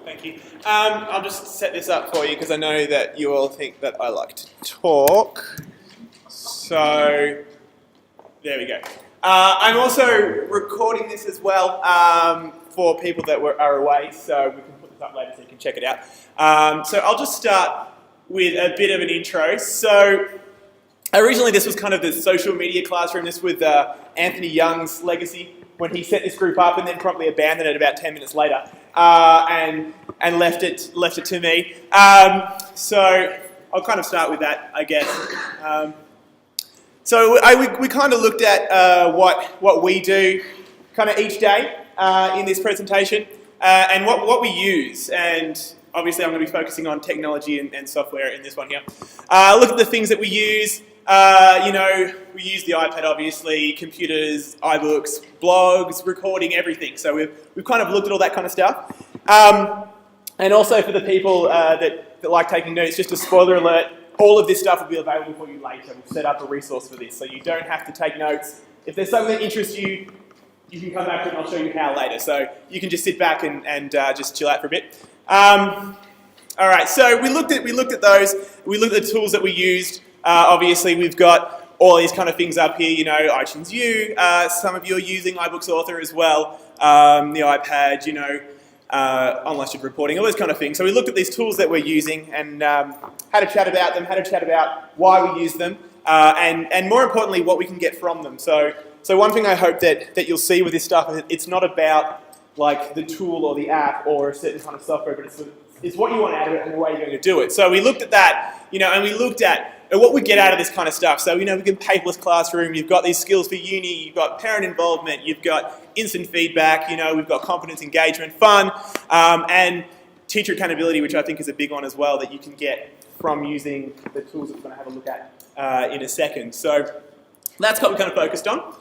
Thank you. I'll just set this up for you because I know that you all think that I like to talk. So, there we go. I'm also recording this as well for people that are away, so we can put this up later so you can check it out. So I'll just start with a bit of an intro. So originally this was kind of the social media classroom. This was Anthony Young's legacy when he set this group up and then promptly abandoned it about 10 minutes later and left it to me. So I'll kind of start with that, I guess. So we kind of looked at what we do kind of each day in this presentation and what we use. And obviously I'm going to be focusing on technology and software in this one here. Look at the things that we use. We use the iPad, obviously, computers, iBooks, blogs, recording, everything. So we've kind of looked at all that kind of stuff. And also for the people that like taking notes, just a spoiler alert, all of this stuff will be available for you later. We've set up a resource for this, so you don't have to take notes. If there's something that interests you, you can come back and I'll show you how later. So you can just sit back and just chill out for a bit. All right, so we looked at those. We looked at the tools that we used. Obviously, we've got all these kind of things up here, iTunes U, some of you are using iBooks Author as well, the iPad, online student reporting, all those kind of things. So we looked at these tools that we're using and had a chat about them, had a chat about why we use them, and more importantly, what we can get from them. So one thing I hope that you'll see with this stuff is it's not about like the tool or the app or a certain kind of software, but it's what you want out of it and the way you're going to do it. So we looked at that, and we looked at what we get out of this kind of stuff. So, we get paperless classroom, you've got these skills for uni, you've got parent involvement, you've got instant feedback, we've got confidence, engagement, fun, and teacher accountability, which I think is a big one as well that you can get from using the tools that we're going to have a look at in a second. So that's what we kind of focused on.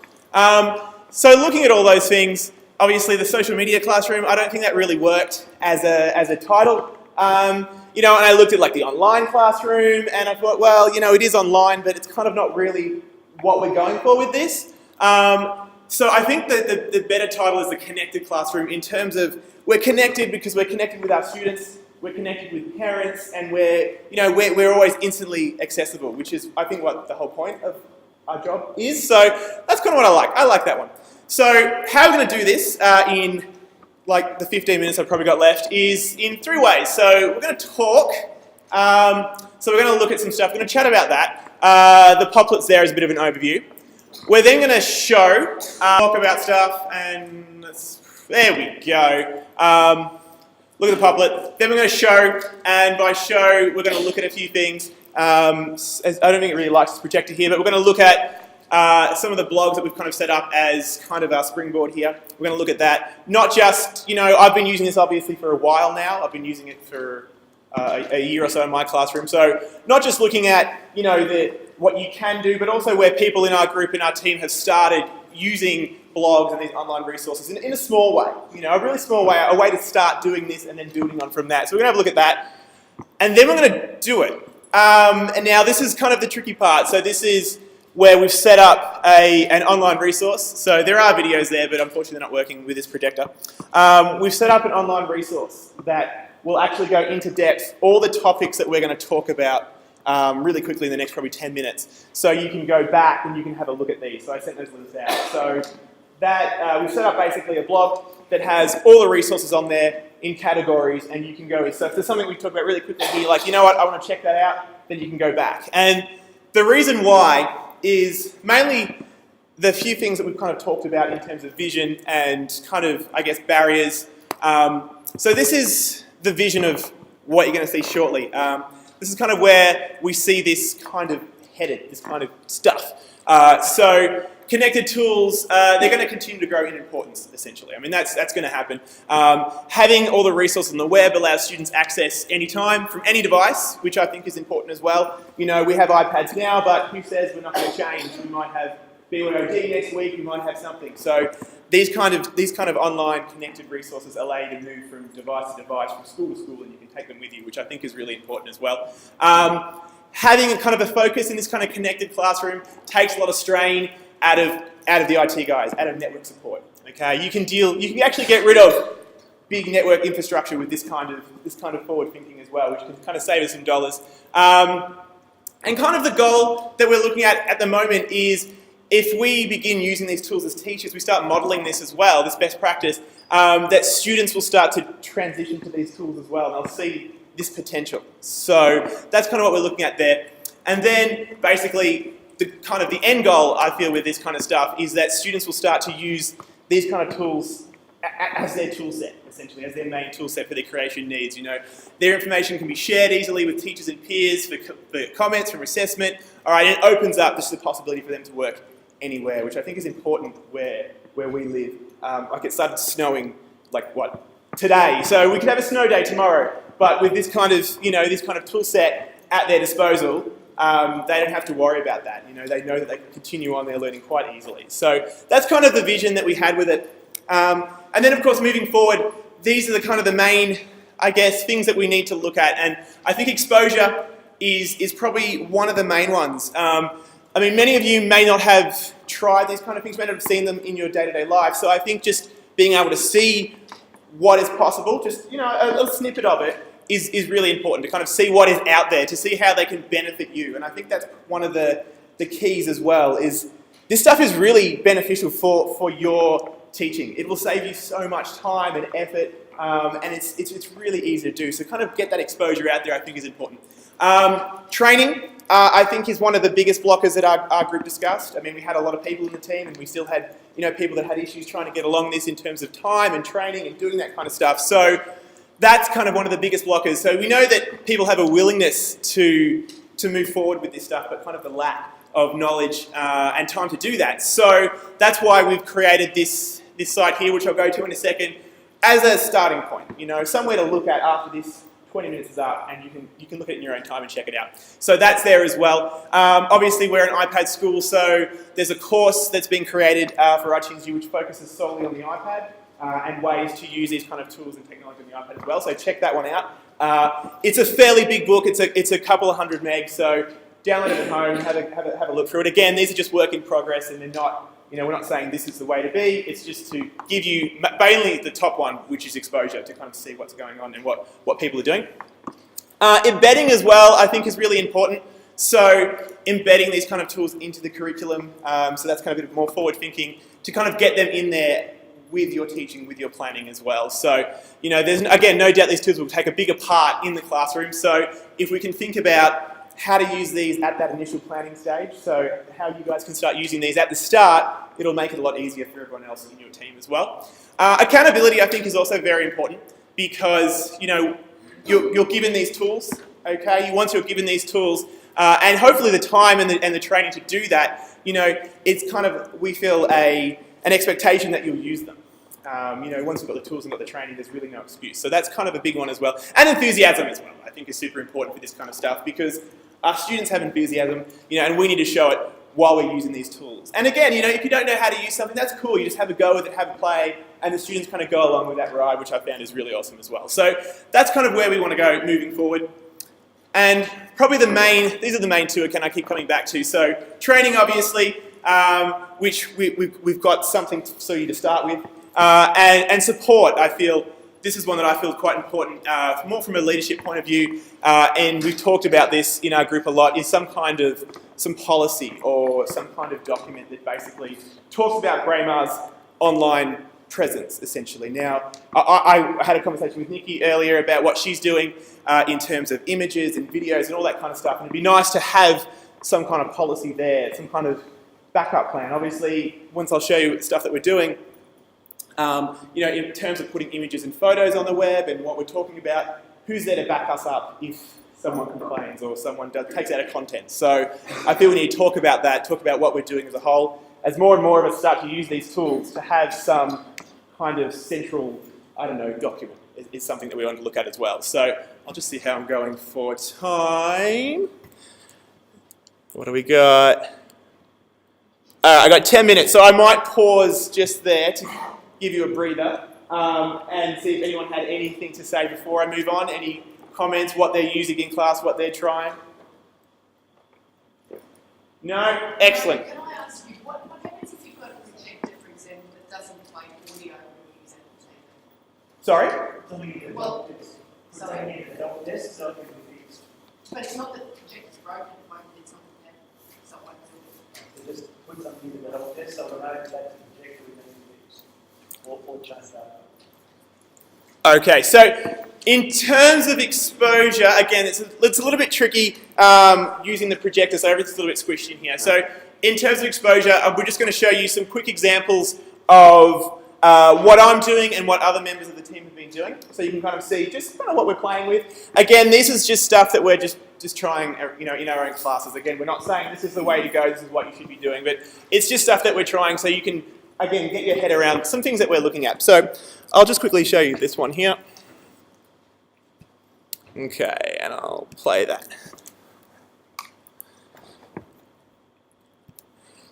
So looking at all those things, obviously the social media classroom, I don't think that really worked as a title. And I looked at like the online classroom and I thought, well, it is online, but it's kind of not really what we're going for with this. So I think that the better title is the connected classroom in terms of we're connected because we're connected with our students, we're connected with parents, and we're always instantly accessible, which is, I think, what the whole point of our job is. So that's kind of what I like. I like that one. So how we're going to do this in like the 15 minutes I've probably got left is in three ways. So we're going to talk, so we're going to look at some stuff, we're going to chat about that. The poplets there is a bit of an overview. We're then going to show, talk about stuff, and there we go. Look at the poplet. Then we're going to show, and by show we're going to look at a few things. I don't think it really likes this projector here, but we're going to look at some of the blogs that we've kind of set up as kind of our springboard here. We're going to look at that. Not just, I've been using this obviously for a while now. I've been using it for a year or so in my classroom. So not just looking at, what you can do, but also where people in our group, in our team have started using blogs and these online resources in a small way. A really small way, a way to start doing this and then building on from that. So we're going to have a look at that. And then we're going to do it. And now this is kind of the tricky part. So this is where we've set up an online resource. So there are videos there, but unfortunately they're not working with this projector. We've set up an online resource that will actually go into depth all the topics that we're going to talk about really quickly in the next probably 10 minutes. So you can go back and you can have a look at these. So I sent those links out. So that we've set up basically a blog that has all the resources on there in categories, and you can go in. So if there's something we talk about really quickly and you're like, I want to check that out, then you can go back. And the reason why is mainly the few things that we've kind of talked about in terms of vision and kind of, I guess, barriers. So this is the vision of what you're going to see shortly. This is kind of where we see this kind of headed, this kind of stuff. So connected tools, they're going to continue to grow in importance, essentially. I mean, that's going to happen. Having all the resources on the web allows students access anytime from any device, which I think is important as well. We have iPads now, but who says we're not going to change? We might have BYOD next week, we might have something. So these kind of online connected resources allow you to move from device to device, from school to school, and you can take them with you, which I think is really important as well. Having a kind of a focus in this kind of connected classroom takes a lot of strain out of the IT guys, out of network support. Okay, you can actually get rid of big network infrastructure with this kind of forward thinking as well, which can kind of save us some dollars. And kind of the goal that we're looking at the moment is if we begin using these tools as teachers, we start modelling this as well, this best practice, that students will start to transition to these tools as well, and they'll see this potential. So that's kind of what we're looking at there. And then basically the end goal, I feel, with this kind of stuff is that students will start to use these kind of tools as their tool set, essentially, as their main tool set for their creation needs. You know, their information can be shared easily with teachers and peers for comments, from assessment. All right, and it opens up just the possibility for them to work anywhere, which I think is important where we live. Like it started snowing, today? So we could have a snow day tomorrow, but with this kind of tool set at their disposal, they don't have to worry about that. You know, they know that they can continue on their learning quite easily. So that's kind of the vision that we had with it. And then, of course, moving forward, these are the main, I guess, things that we need to look at. And I think exposure is probably one of the main ones. I mean, many of you may not have tried these kind of things, may not have seen them in your day-to-day life. So I think just being able to see what is possible, just, a snippet of it, is really important, to kind of see what is out there, to see how they can benefit you. And I think that's one of the keys as well, is this stuff is really beneficial for your teaching. It will save you so much time and effort, and it's really easy to do. So kind of get that exposure out there, I think, is important. Training, I think, is one of the biggest blockers that our group discussed. I mean, we had a lot of people in the team, and we still had people that had issues trying to get along this in terms of time and training and doing that kind of stuff. So that's kind of one of the biggest blockers. So we know that people have a willingness to move forward with this stuff, but kind of the lack of knowledge and time to do that. So that's why we've created this site here, which I'll go to in a second, as a starting point. Somewhere to look at after this 20 minutes is up, and you can look at it in your own time and check it out. So that's there as well. Obviously, we're an iPad school, so there's a course that's been created for iTunes which focuses solely on the iPad and ways to use these kind of tools and technology on the iPad as well. So check that one out. It's a fairly big book. It's a couple of hundred megs, so download it at home, have a look through it. Again, these are just work in progress, and they're not. We're not saying this is the way to be. It's just to give you mainly the top one, which is exposure, to kind of see what's going on and what people are doing. Embedding as well, I think, is really important. So embedding these kind of tools into the curriculum. So that's kind of a bit more forward thinking to kind of get them in there with your teaching, with your planning as well. So, there's, again, no doubt these tools will take a bigger part in the classroom. So if we can think about how to use these at that initial planning stage, so how you guys can start using these at the start, it'll make it a lot easier for everyone else in your team as well. Accountability, I think, is also very important because, you're given these tools, okay? Once you're given these tools, and hopefully the time and the training to do that, it's kind of, we feel, an expectation that you'll use them. Once you've got the tools and got the training, there's really no excuse. So that's kind of a big one as well. And enthusiasm as well, I think, is super important for this kind of stuff because our students have enthusiasm, and we need to show it while we're using these tools. And again, if you don't know how to use something, that's cool. You just have a go with it, have a play, and the students kind of go along with that ride, which I found is really awesome as well. So that's kind of where we want to go moving forward. And probably these are the main two, again, I keep coming back to. So training, obviously, which we've got something for you to start with. And support, I feel, this is one that I feel quite important, more from a leadership point of view, and we've talked about this in our group a lot, is some policy or some kind of document that basically talks about Braemar's online presence, essentially. Now, I had a conversation with Nikki earlier about what she's doing in terms of images and videos and all that kind of stuff, and it'd be nice to have some kind of policy there, some kind of backup plan. Obviously, once I'll show you stuff that we're doing, in terms of putting images and photos on the web and what we're talking about, who's there to back us up if someone complains or someone takes out of content? So I feel we need to talk about that, talk about what we're doing as a whole. As more and more of us start to use these tools, to have some kind of central, document is something that we want to look at as well. So I'll just see how I'm going for time. What do we got? I got 10 minutes, so I might pause just there to give you a breather and see if anyone had anything to say before I move on. Any comments, what they're using in class, what they're trying? No? Excellent. Can I ask you, what happens if you've got a projector, for example, that doesn't play audio when you use entertainment? Sorry? Something you can help desk. Something you can help desk so it can be fixed. But it's not that the projector's broken, it won't get something that someone will. So just put something in the help desk so we know that's the projector we can be fixed. Or change that. Okay, so in terms of exposure, again, it's a little bit tricky using the projector, so everything's a little bit squished in here. So in terms of exposure, we're just going to show you some quick examples of what I'm doing and what other members of the team have been doing. So you can kind of see just kind of what we're playing with. Again, this is just stuff that we're just trying, in our own classes. Again, we're not saying this is the way to go, this is what you should be doing, but it's just stuff that we're trying so you can, again, get your head around some things that we're looking at. So I'll just quickly show you this one here. Okay, and I'll play that.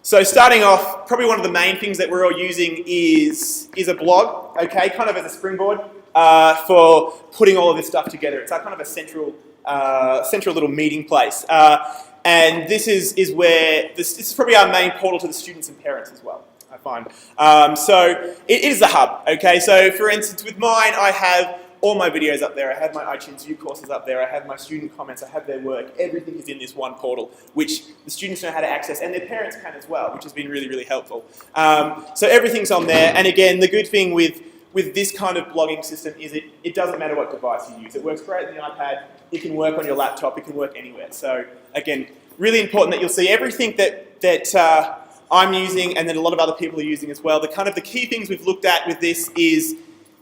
So starting off, probably one of the main things that we're all using is a blog, okay, kind of as a springboard for putting all of this stuff together. It's our kind of a central little meeting place. And this is where, this is probably our main portal to the students and parents as well, I find. So it is the hub, okay? So for instance, with mine, I have all my videos up there. I have my iTunes U courses up there. I have my student comments. I have their work. Everything is in this one portal, which the students know how to access, and their parents can as well, which has been really, really helpful. So everything's on there. And again, the good thing with this kind of blogging system is it doesn't matter what device you use. It works great on the iPad. It can work on your laptop. It can work anywhere. So again, really important that you'll see everything that I'm using and that a lot of other people are using as well. The key things we've looked at with this is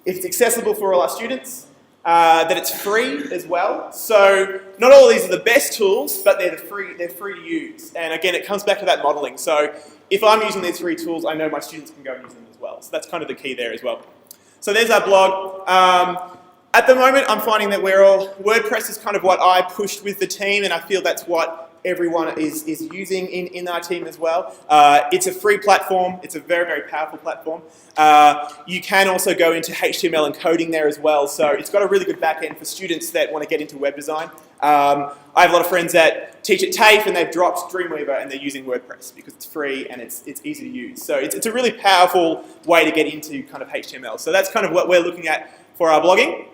it's accessible for all our students, that it's free as well. So not all of these are the best tools, but they're free to use. And again, it comes back to that modelling. So if I'm using these free tools, I know my students can go and use them as well. So that's kind of the key there as well. So there's our blog. At the moment, I'm finding that WordPress is kind of what I pushed with the team, and I feel that's what everyone is using in our team as well. It's a free platform. It's a very, very powerful platform. You can also go into HTML and coding there as well. So it's got a really good back end for students that want to get into web design. I have a lot of friends that teach at TAFE and they've dropped Dreamweaver and they're using WordPress because it's free and it's easy to use. So it's a really powerful way to get into kind of HTML. So that's kind of what we're looking at for our blogging.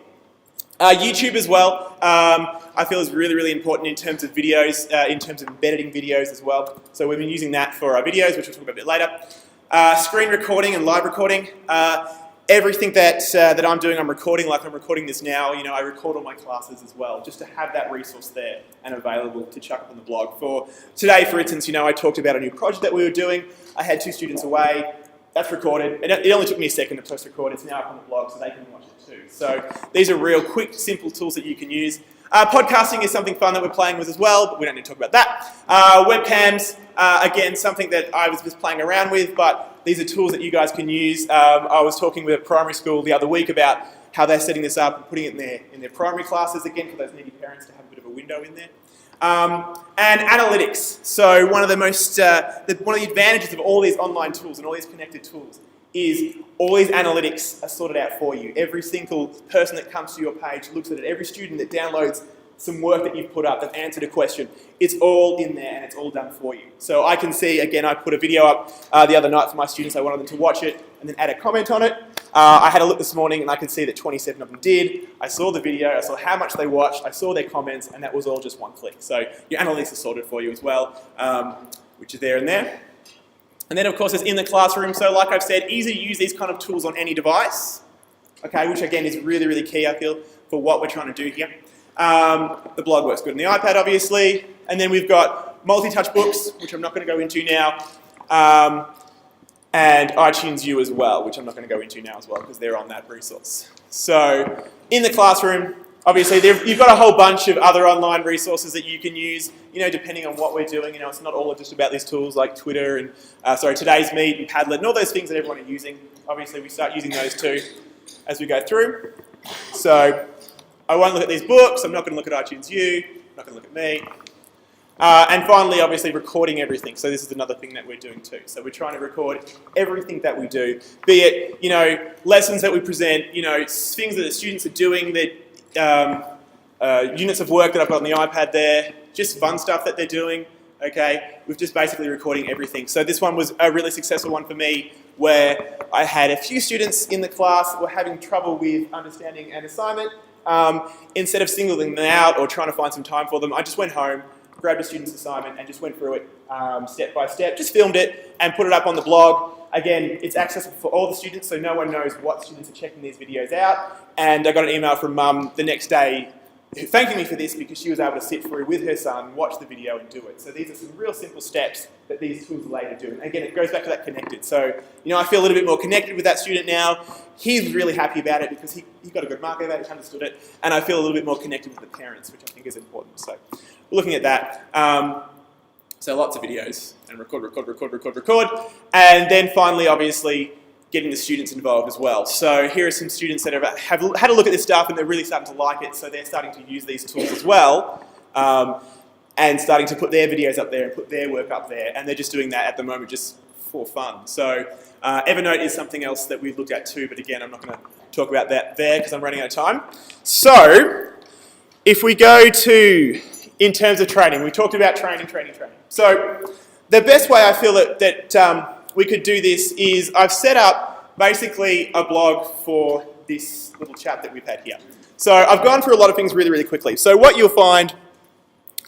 YouTube as well, I feel is really, really important in terms of videos, in terms of editing videos as well. So we've been using that for our videos, which we'll talk about a bit later. Screen recording and live recording. Everything that I'm doing, I'm recording like I'm recording this now. I record all my classes as well, just to have that resource there and available to chuck up on the blog. For today, for instance, I talked about a new project that we were doing. I had 2 students away. That's recorded. It only took me a second to post record. It's now up on the blog so they can watch it too. So these are real quick, simple tools that you can use. Podcasting is something fun that we're playing with as well, but we don't need to talk about that. Webcams, again, something that I was just playing around with, but these are tools that you guys can use. I was talking with a primary school the other week about how they're setting this up and putting it in their primary classes, again, for those needy parents to have a bit of a window in there. And analytics. So one of the advantages of all these online tools and all these connected tools is all these analytics are sorted out for you. Every single person that comes to your page looks at it. Every student that downloads some work that you've put up, that answered a question, it's all in there and it's all done for you. So I can see, again, I put a video up the other night for my students. I wanted them to watch it and then add a comment on it. I had a look this morning and I could see that 27 of them did. I saw the video, I saw how much they watched, I saw their comments, and that was all just one click. So your analytics are sorted for you as well, which is there and there. And then of course it's in the classroom. So like I've said, easy to use these kind of tools on any device, okay, which again is really, really key, I feel, for what we're trying to do here. The blog works good on the iPad, obviously. And then we've got multi-touch books, which I'm not going to go into now. And iTunes U as well, which I'm not going to go into now as well because they're on that resource. So in the classroom, obviously you've got a whole bunch of other online resources that you can use, depending on what we're doing. It's not all just about these tools like Twitter and, Today's Meet and Padlet and all those things that everyone are using. Obviously we start using those too as we go through. So I won't look at these books, I'm not going to look at iTunes U, I'm not going to look at me. And finally, obviously, recording everything. So this is another thing that we're doing too. So we're trying to record everything that we do, be it, lessons that we present, things that the students are doing, that units of work that I've got on the iPad there, just fun stuff that they're doing, okay, with just basically recording everything. So this one was a really successful one for me, where I had a few students in the class that were having trouble with understanding an assignment. Instead of singling them out or trying to find some time for them, I just went home, grabbed a student's assignment and just went through it step by step, just filmed it and put it up on the blog. Again, it's accessible for all the students, so no one knows what students are checking these videos out. And I got an email from Mum the next day thanking me for this because she was able to sit through with her son, watch the video and do it. So these are some real simple steps that these tools later do. And again, it goes back to that connected. So, I feel a little bit more connected with that student now. He's really happy about it because he got a good mark out of it, he understood it. And I feel a little bit more connected with the parents, which I think is important. So we're looking at that. So lots of videos and record. And then finally, obviously, getting the students involved as well. So here are some students that have had a look at this stuff and they're really starting to like it, so they're starting to use these tools as well and starting to put their videos up there and put their work up there, and they're just doing that at the moment just for fun. So Evernote is something else that we've looked at too, but again, I'm not going to talk about that there because I'm running out of time. So if we go to, in terms of training, we talked about training. So the best way I feel that we could do this is I've set up basically a blog for this little chat that we've had here. So I've gone through a lot of things really, really quickly. So what you'll find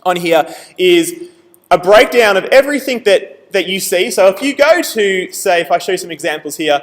on here is a breakdown of everything that you see. So if you go to, say, if I show you some examples here,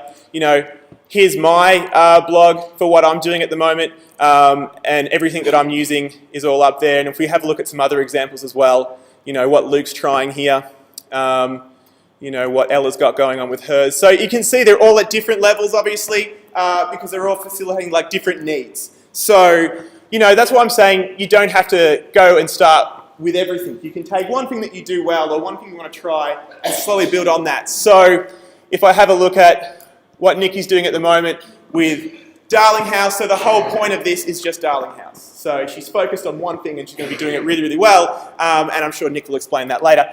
here's my blog for what I'm doing at the moment, and everything that I'm using is all up there. And if we have a look at some other examples as well, what Luke's trying here, what Ella's got going on with hers. So you can see they're all at different levels, obviously, because they're all facilitating like different needs. So, that's why I'm saying you don't have to go and start with everything. You can take one thing that you do well or one thing you want to try and slowly build on that. So if I have a look at what Nikki's doing at the moment with Darling House, so the whole point of this is just Darling House. So she's focused on one thing and she's going to be doing it really, really well, and I'm sure Nick will explain that later.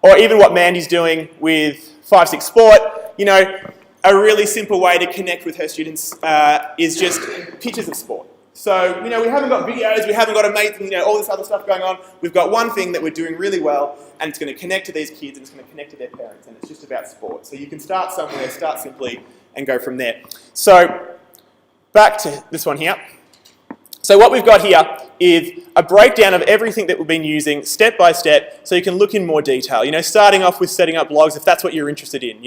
Or even what Mandy's doing with 5-6 Sport, a really simple way to connect with her students is just pictures of sport. So, we haven't got videos, we haven't got all this other stuff going on. We've got one thing that we're doing really well, and it's going to connect to these kids and it's going to connect to their parents, and it's just about sport. So you can start somewhere, start simply, and go from there. So, back to this one here. So what we've got here is a breakdown of everything that we've been using step by step, so you can look in more detail. Starting off with setting up blogs if that's what you're interested in.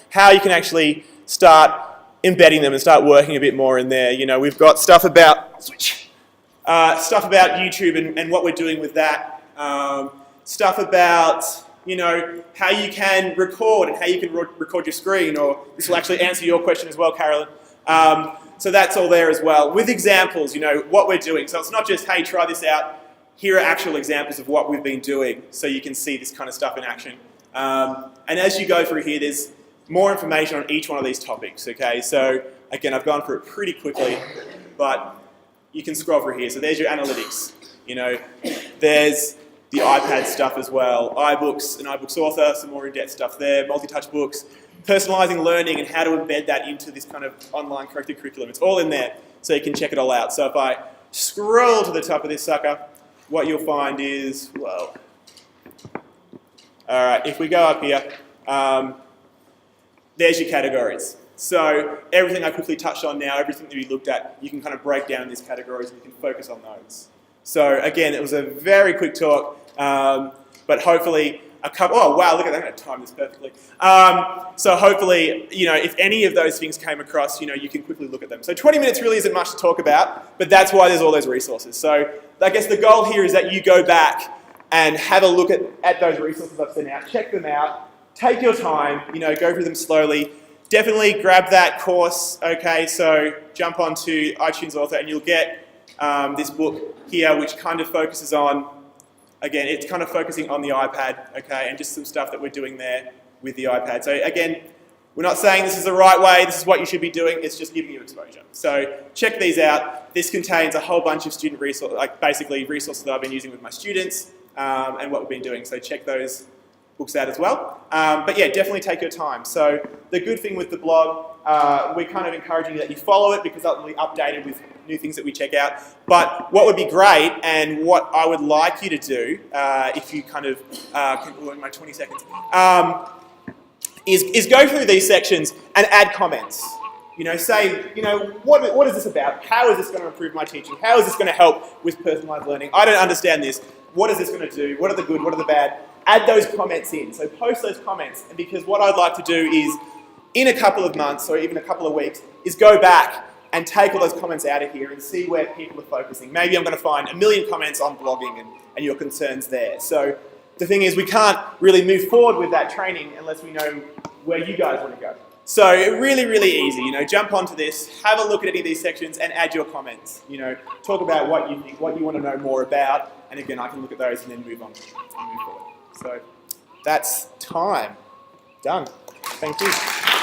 How you can actually start embedding them and start working a bit more in there. We've got stuff about YouTube and what we're doing with that. Stuff about how you can record and how you can record your screen, or this will actually answer your question as well, Carolyn. So that's all there as well, with examples, what we're doing. So it's not just, hey, try this out. Here are actual examples of what we've been doing, so you can see this kind of stuff in action. And as you go through here, there's more information on each one of these topics, okay? So again, I've gone through it pretty quickly, but you can scroll through here. So there's your analytics, there's the iPad stuff as well, iBooks and iBooks Author, some more in-depth stuff there, multi-touch books, personalising learning and how to embed that into this kind of online corrected curriculum. It's all in there, so you can check it all out. So if I scroll to the top of this sucker, what you'll find is, whoa. All right, if we go up here, there's your categories. So everything I quickly touched on now, everything that we looked at, you can kind of break down these categories and you can focus on those. So again, it was a very quick talk, but hopefully oh wow, look at that, I'm going to time this perfectly. So hopefully, if any of those things came across, you can quickly look at them. So 20 minutes really isn't much to talk about, but that's why there's all those resources. So I guess the goal here is that you go back and have a look at those resources I've sent out, check them out, take your time, go through them slowly. Definitely grab that course, okay? So jump onto iTunes Author and you'll get this book here, which kind of focuses on, again, it's kind of focusing on the iPad, okay, and just some stuff that we're doing there with the iPad. So again, we're not saying this is the right way, this is what you should be doing, it's just giving you exposure. So check these out. This contains a whole bunch of student resources, basically resources that I've been using with my students and what we've been doing. So check those books out as well. But yeah, definitely take your time. So the good thing with the blog, we're kind of encouraging that you follow it because that'll be updated with new things that we check out. But what would be great, and what I would like you to do, if you kind of, in my 20 seconds, is go through these sections and add comments. You know, say, you know, what is this about? How is this going to improve my teaching? How is this going to help with personalised learning? I don't understand this. What is this going to do? What are the good? What are the bad? Add those comments in. So post those comments, and because what I'd like to do is, in a couple of months or even a couple of weeks, is go back and take all those comments out of here and see where people are focusing. Maybe I'm going to find 1 million comments on blogging and your concerns there. So the thing is, we can't really move forward with that training unless we know where you guys want to go. So really, really easy. You know, jump onto this, have a look at any of these sections, and add your comments. You know, talk about what you think, what you want to know more about, and again, I can look at those and then move on and move forward. So that's time. Done. Thank you.